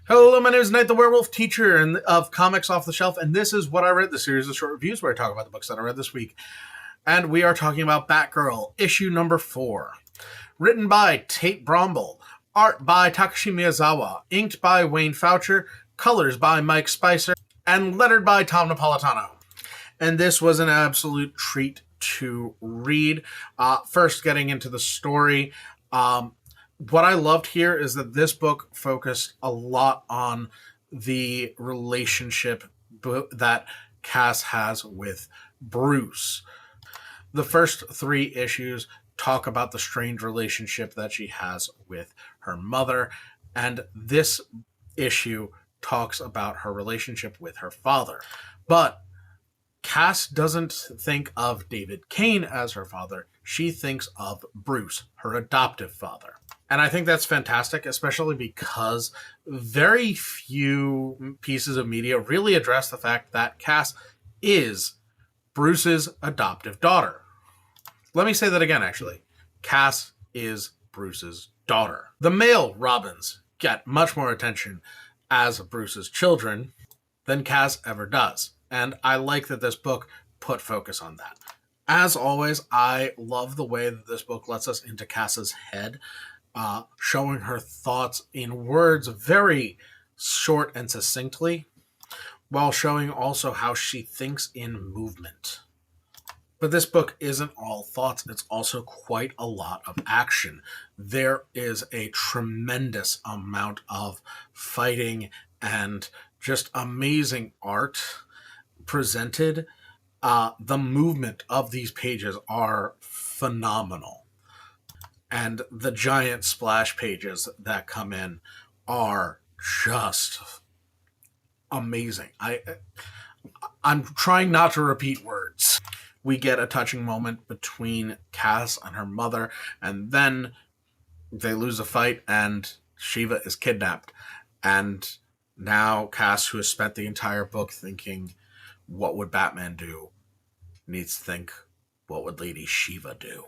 Hello, my name is Knight the Werewolf, teacher of Comics Off the Shelf, and this is What I Read, the series of short reviews where I talk about the books that I read this week. And we are talking about Batgirl, issue number 4. Written by Tate Bromble, art by Takashi Miyazawa, inked by Wayne Foucher, colors by Mike Spicer, and lettered by Tom Napolitano. And this was an absolute treat to read. First, getting into the story, what I loved here is that this book focused a lot on the relationship that Cass has with Bruce. The first 3 issues talk about the strange relationship that she has with her mother, and this issue talks about her relationship with her father. But Cass doesn't think of David Kane as her father. She thinks of Bruce, her adoptive father. And I think that's fantastic, especially because very few pieces of media really address the fact that Cass is Bruce's adoptive daughter. Let me say that again, actually. Cass is Bruce's daughter. The male Robins get much more attention as Bruce's children than Cass ever does. And I like that this book put focus on that. As always, I love the way that this book lets us into Cass's head, showing her thoughts in words very short and succinctly, while showing also how she thinks in movement. But this book isn't all thoughts, it's also quite a lot of action. There is a tremendous amount of fighting and just amazing art presented. The movement of these pages are phenomenal. And the giant splash pages that come in are just amazing. I'm trying not to repeat words. We get a touching moment between Cass and her mother, and then they lose a fight and Shiva is kidnapped. And now Cass, who has spent the entire book thinking, what would Batman do, needs to think, what would Lady Shiva do?